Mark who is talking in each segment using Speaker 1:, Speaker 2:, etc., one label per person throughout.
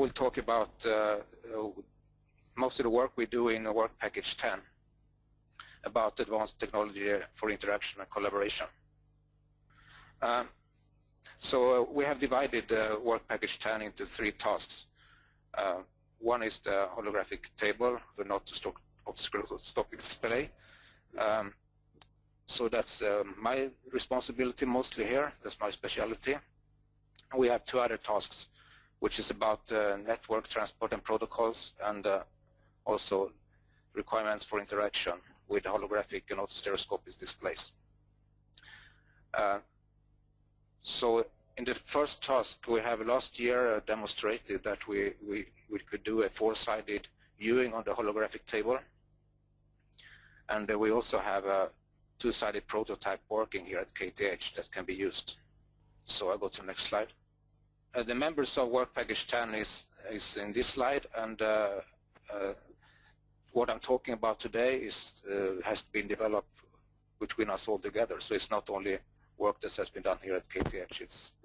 Speaker 1: will talk about most of the work we do in Work Package 10 about advanced technology for interaction and collaboration. So we have divided Work Package 10 into 3 tasks. One is the holographic table, the not-to-stop display. So that's my responsibility mostly here. That's my specialty. We have 2 other tasks, which is about network transport and protocols, and also requirements for interaction with holographic and autostereoscopic displays. So in the first task, we have last year demonstrated that we could do a 4-sided viewing on the holographic table, and we also have a 2-sided prototype working here at KTH that can be used. So I'll go to the next slide. The members of Work Package 10 is in this slide, and what I'm talking about today has been developed between us all together. So it's not only work that has been done here at KTH,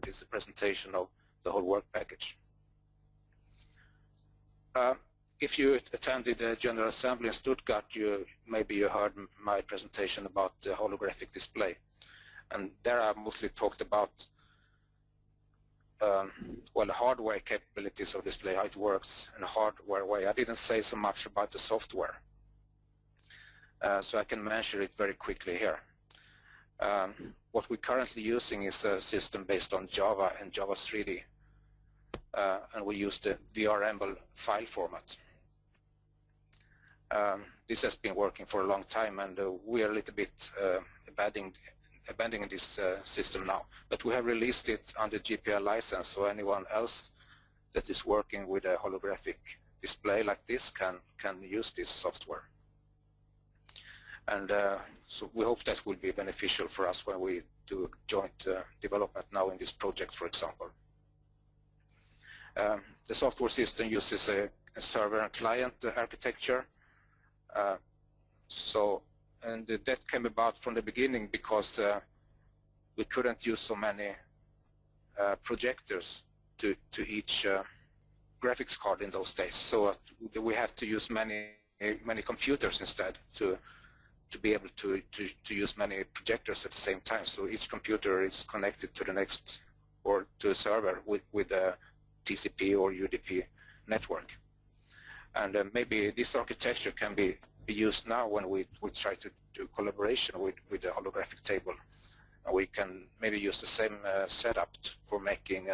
Speaker 1: it's a presentation of the whole work package. If you attended the General Assembly in Stuttgart, maybe you heard my presentation about the holographic display. And there I mostly talked about well, the hardware capabilities of display, how it works in a hardware way. I didn't say so much about the software. So I can mention it very quickly here. What we're currently using is a system based on Java and Java 3D. And we use the VRML file format. This has been working for a long time, and we are a little bit abandoning this system now. But we have released it under GPL license, so anyone else that is working with a holographic display like this can use this software. And so we hope that will be beneficial for us when we do joint development now in this project, for example. The software system uses a server and client architecture. And that came about from the beginning because we couldn't use so many projectors to each graphics card in those days. So we have to use many computers instead to be able to use many projectors at the same time. So each computer is connected to the next or to a server with a TCP or UDP network. And maybe this architecture can be used now when we try to do collaboration with the holographic table. And we can maybe use the same setup for making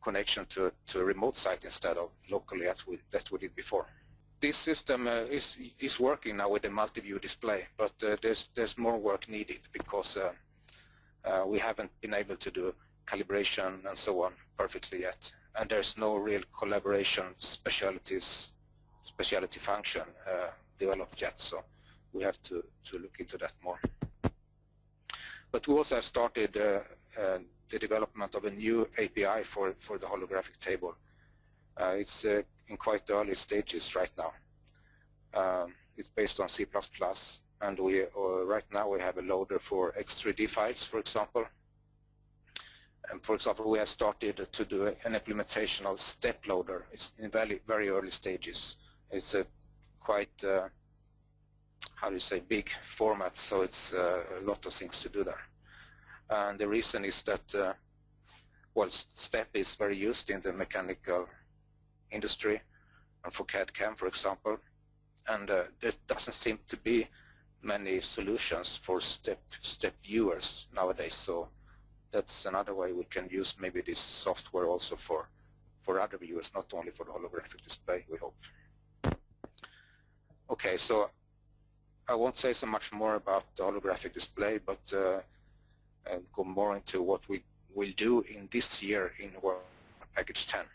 Speaker 1: connection to a remote site instead of locally that we did before. This system is working now with a multi-view display, but there's more work needed because we haven't been able to do calibration and so on perfectly yet, and there's no real collaboration specialty function developed yet, so we have to look into that more. But we also have started the development of a new API for the holographic table. It's in quite early stages right now. It's based on C++, and right now we have a loader for X3D files, for example. And for example, we have started to do an implementation of step loader. It's in very early stages. It's a quite, how do you say, big format, so it's a lot of things to do there. And the reason is that, well, step is very used in the mechanical industry and for CAD/CAM, for example, and there doesn't seem to be many solutions for step viewers nowadays, so that's another way we can use maybe this software also for other viewers, not only for the holographic display, we hope. Okay, so I won't say so much more about the holographic display, but go more into what we will do in this year in Work Package 10.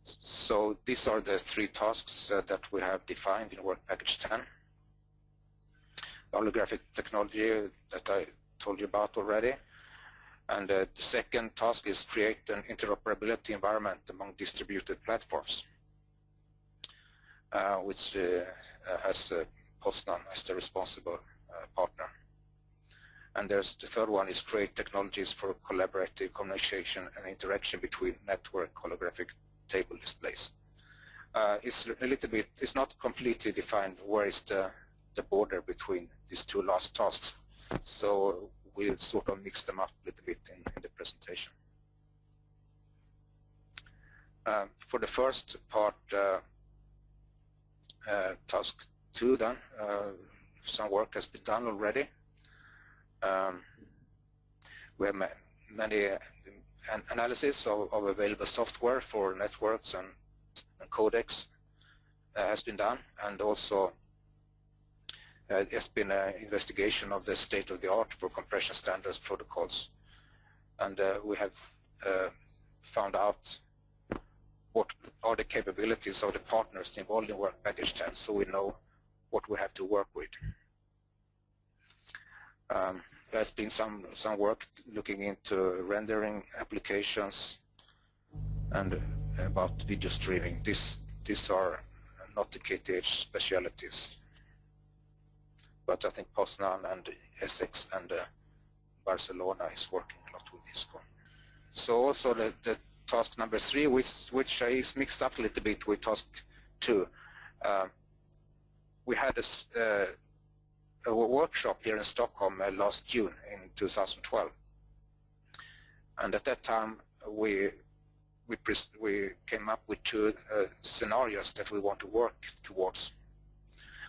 Speaker 1: So these are the 3 tasks that we have defined in Work Package 10. The holographic technology that I told you about already. And the second task is create an interoperability environment among distributed platforms, which has Poznan as the responsible partner. And there's the third one is create technologies for collaborative communication and interaction between network holographic table displays. It's a little bit, it's not completely defined where is the border between these two last tasks. So we'll sort of mix them up a little bit in the presentation. For the first part, task 2 then, some work has been done already. We have many analysis of available software for networks and codecs has been done, and also there's been an investigation of the state of the art for compression standards protocols, and we have found out what are the capabilities of the partners involved in Work Package 10, so we know what we have to work with. There's been some work looking into rendering applications and about video streaming. These are not the KTH specialities, but I think Poznan and Essex and Barcelona is working a lot with this one. So also the task number 3, which is mixed up a little bit with task 2. We had a workshop here in Stockholm last June in 2012, and at that time we came up with 2 scenarios that we want to work towards.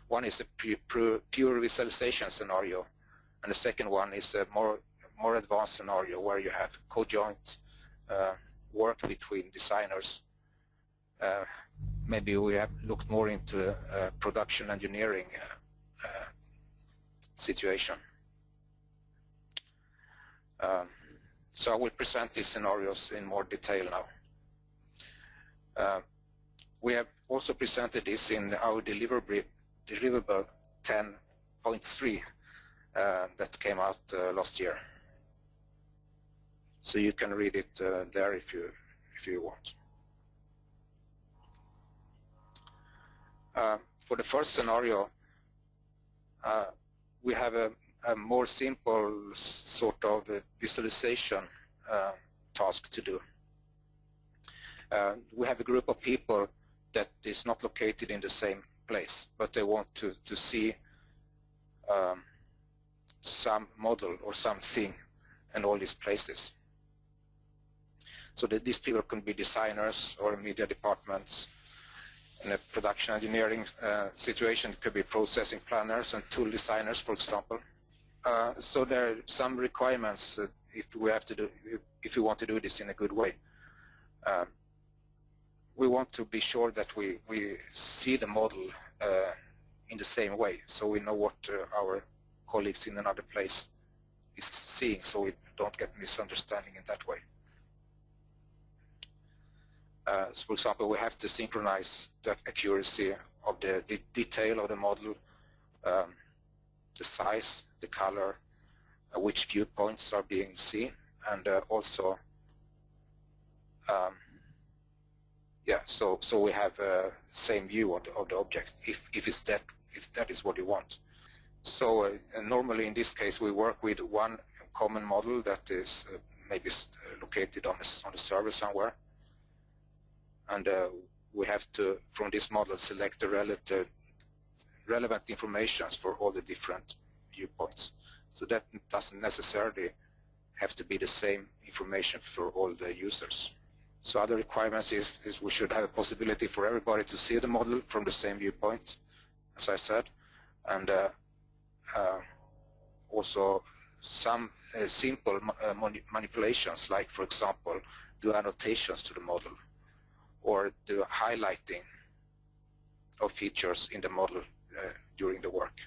Speaker 1: One is a pure visualization scenario, and the second one is a more advanced scenario where you have co-joint work between designers. Maybe we have looked more into production engineering situation. So I will present these scenarios in more detail now. We have also presented this in our deliverable 10.3 that came out last year. So you can read it there if you want. For the first scenario, we have a more simple sort of visualization task to do. We have a group of people that is not located in the same place, but they want to see some model or something in all these places. So that these people can be designers or media departments. In a production engineering situation, it could be processing planners and tool designers, for example. So there are some requirements if we want to do this in a good way. We want to be sure that we see the model in the same way, so we know what our colleagues in another place is seeing, so we don't get misunderstanding in that way. So for example, we have to synchronize the accuracy of the detail of the model, the size, the color, which viewpoints are being seen, and also so we have same view of the object if that is what you want. So normally in this case we work with one common model that is maybe located on the server somewhere, and we have to, from this model, select the relevant information for all the different viewpoints. So that doesn't necessarily have to be the same information for all the users. So other requirements is we should have a possibility for everybody to see the model from the same viewpoint, as I said, and also some simple manipulations, like for example do annotations to the model or do highlighting of features in the model during the work,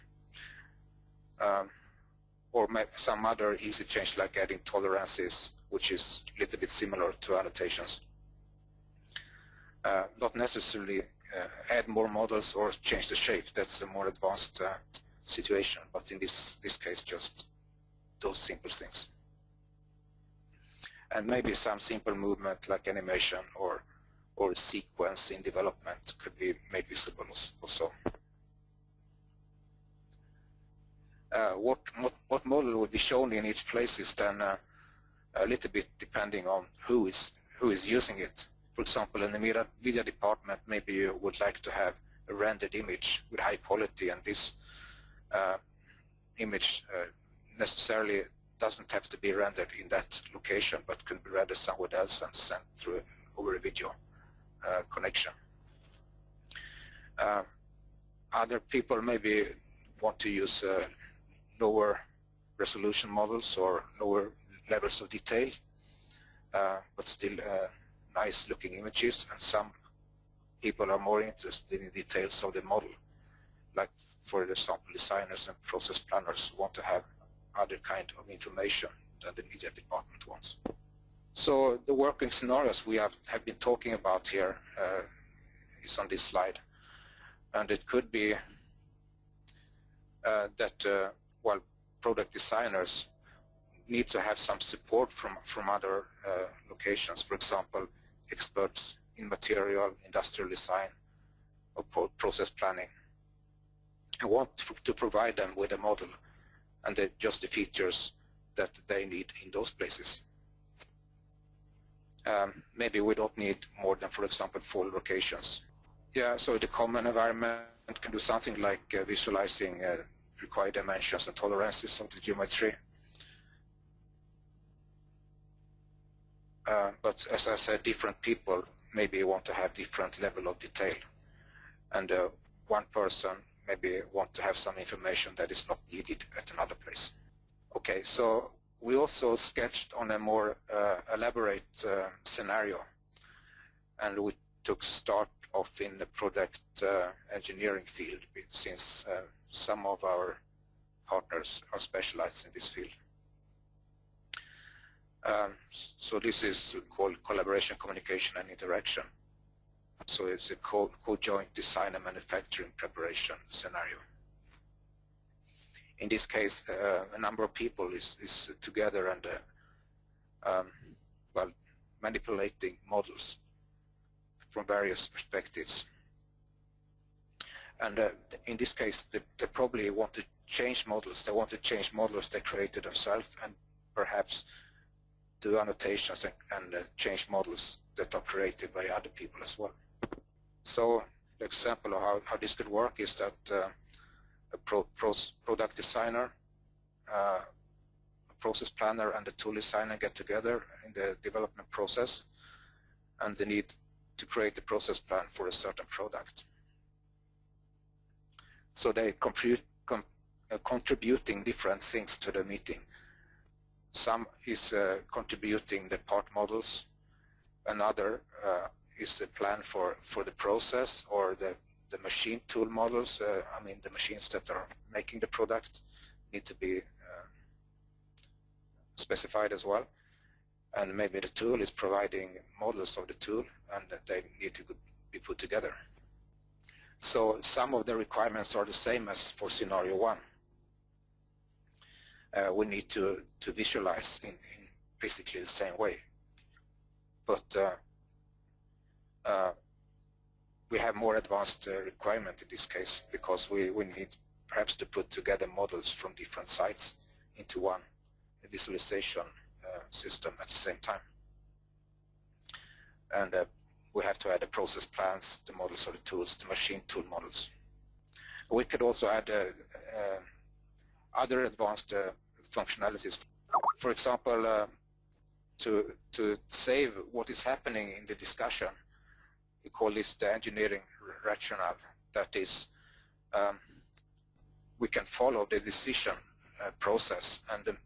Speaker 1: or maybe some other easy change like adding tolerances, which is a little bit similar to annotations. Not necessarily add more models or change the shape. That's a more advanced situation, but in this case just those simple things. And maybe some simple movement like animation or sequence in development could be made visible also. What model would be shown in each place is then a little bit depending on who is using it. For example, in the media department, maybe you would like to have a rendered image with high quality, and this image necessarily doesn't have to be rendered in that location, but can be rendered somewhere else and sent through over a video connection. Other people maybe want to use lower resolution models or lower levels of detail, but still nice looking images, and some people are more interested in details of the model, like for example designers and process planners want to have other kind of information than the media department wants. So the working scenarios we have been talking about here is on this slide, and it could be that well, product designers need to have some support from other locations, for example experts in material, industrial design, or process planning, and want to provide them with a model and just the features that they need in those places. Maybe we don't need more than, for example, 4 locations. Yeah, so the common environment can do something like visualizing required dimensions and tolerances of the geometry. But as I said, different people maybe want to have different level of detail, and one person maybe want to have some information that is not needed at another place. Okay, so we also sketched on a more elaborate scenario, and we took start off in the product engineering field, since some of our partners are specialized in this field. So this is called collaboration, communication, and interaction. So it's a co-joint design and manufacturing preparation scenario. In this case, a number of people is together and well, manipulating models from various perspectives. And in this case, they probably want to change models. They want to change models they created themselves, and perhaps do annotations and change models that are created by other people as well. So the example of how this could work is that a product designer, a process planner, and a tool designer get together in the development process, and they need to create a process plan for a certain product. So they contributing different things to the meeting. Some is contributing the part models, another is a plan for the process or the machine tool models. I mean, the machines that are making the product need to be specified as well. And maybe the tool is providing models of the tool, and they need to be put together. So some of the requirements are the same as for scenario 1. We need to visualize in basically the same way. But we have more advanced requirement in this case, because we need perhaps to put together models from different sites into one visualization system at the same time. And we have to add the process plans, the models of the tools, the machine tool models. We could also add other advanced functionalities. For example, to save what is happening in the discussion, we call this the engineering rationale. That is, we can follow the decision process and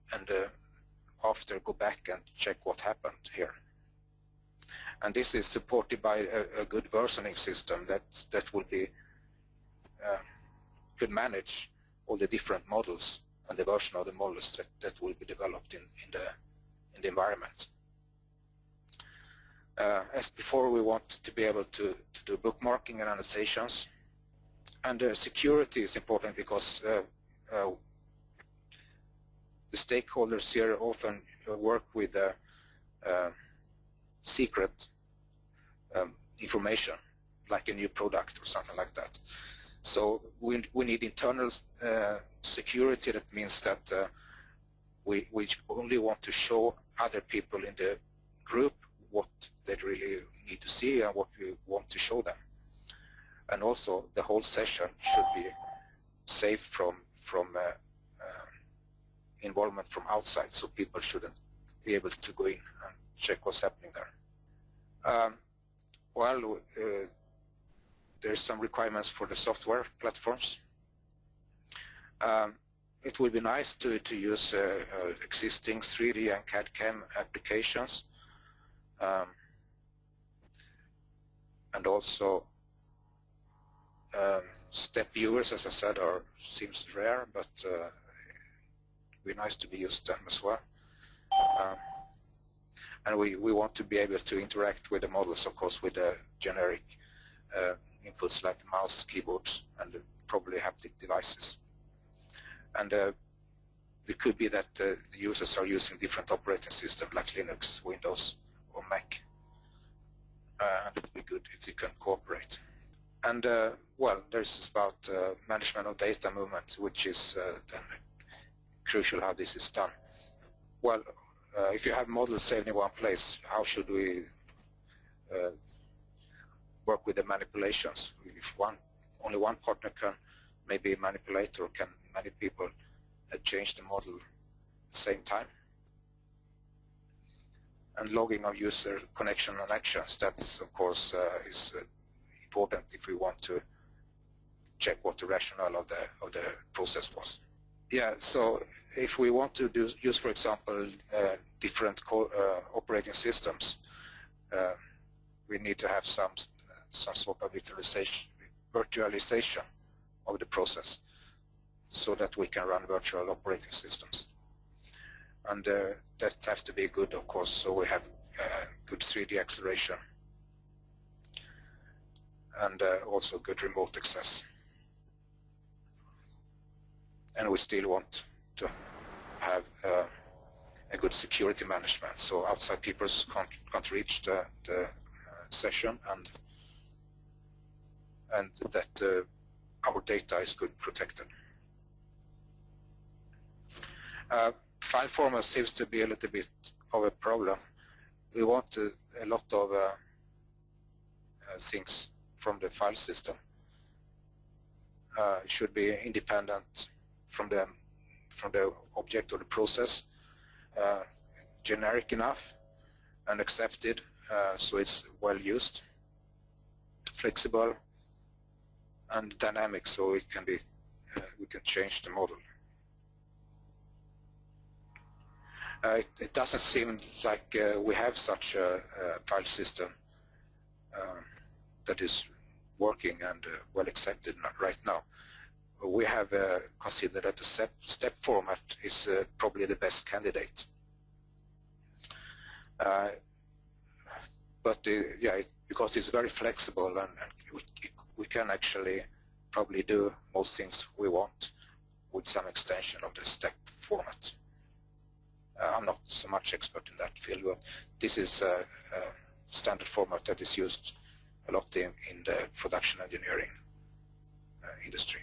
Speaker 1: after go back and check what happened here. And this is supported by a good versioning system that will be could manage all the different models and the version of the models that will be developed in the environment. As before, we want to be able to do bookmarking and annotations. And security is important because the stakeholders here often work with secret information, like a new product or something like that. So we need internal security. That means that we only want to show other people in the group what they really need to see and what we want to show them. And also the whole session should be safe from involvement from outside, so people shouldn't be able to go in and check what's happening there. There's some requirements for the software platforms. It would be nice to use existing 3D and CAD/CAM applications, and also step viewers, as I said, seems rare, but it would be nice to be used them as well. And we want to be able to interact with the models, of course, with the generic inputs like mouse, keyboards, and probably haptic devices. And it could be that the users are using different operating systems like Linux, Windows, or Mac. And it would be good if they can cooperate. And there's about management of data movement, which is then crucial how this is done. Well, if you have models saved in one place, how should we work with the manipulations? If only one partner can maybe manipulate, or can many people change the model at the same time? And logging of user connection and actions, that's of course is important if we want to check what the rationale of the process was. Yeah, so if we want to use, for example, different operating systems, we need to have some sort of virtualization of the process, so that we can run virtual operating systems. And that has to be good, of course, so we have good 3D acceleration and also good remote access. And we still want to have a good security management, so outside people can't reach the session, and that our data is good protected. File format seems to be a little bit of a problem. We want a lot of things from the file system. It should be independent from the object or the process, generic enough and accepted, so it's well used, flexible, and dynamic, so it can be we can change the model. It doesn't seem like we have such a file system that is working and well accepted right now. We have considered that the step format is probably the best candidate. Because it's very flexible, and we can actually probably do most things we want with some extension of the step format. I'm not so much expert in that field, but this is a standard format that is used a lot in the production engineering industry.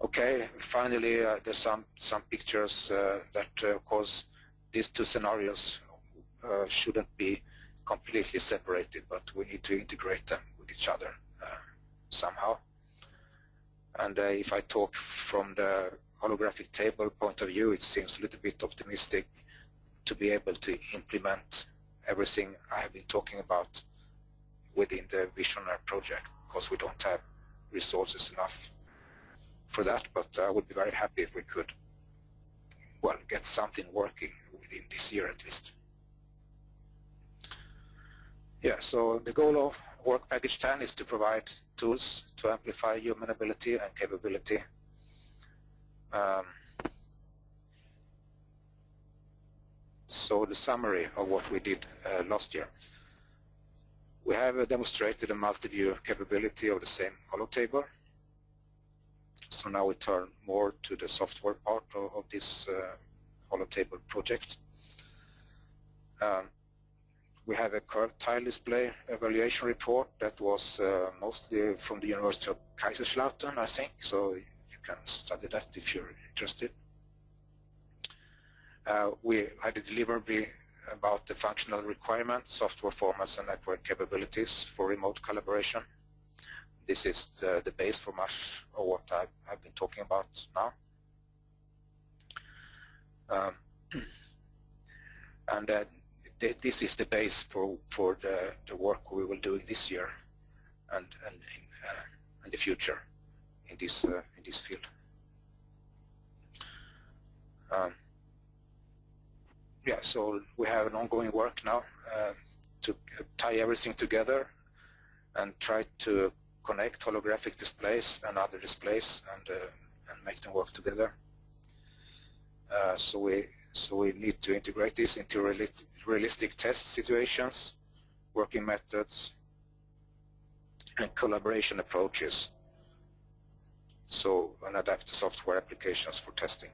Speaker 1: Okay, finally there's some pictures that of course these two scenarios shouldn't be completely separated, but we need to integrate them with each other somehow. And if I talk from the holographic table point of view, it seems a little bit optimistic to be able to implement everything I have been talking about within the Visionary project, because we don't have resources enough for that, but I would be very happy if we could, well, get something working within this year at least. Yeah, so the goal of Work Package 10 is to provide tools to amplify human ability and capability. So the summary of what we did last year. We have demonstrated a multi-view capability of the same hollow table. So now we turn more to the software part of this hollow table project. We have a curved tile display evaluation report that was mostly from the University of Kaiserslautern, I think. So you can study that if you're interested. We had a deliverable about the functional requirements, software formats, and network capabilities for remote collaboration. This is the base for much of what I've been talking about now. This is the base for the work we will do this year and in the future in this field. Yeah, so we have an ongoing work now to tie everything together and try to connect holographic displays and other displays and make them work together. So we need to integrate this into realistic test situations, working methods, and collaboration approaches. So and adapt the software applications for testing.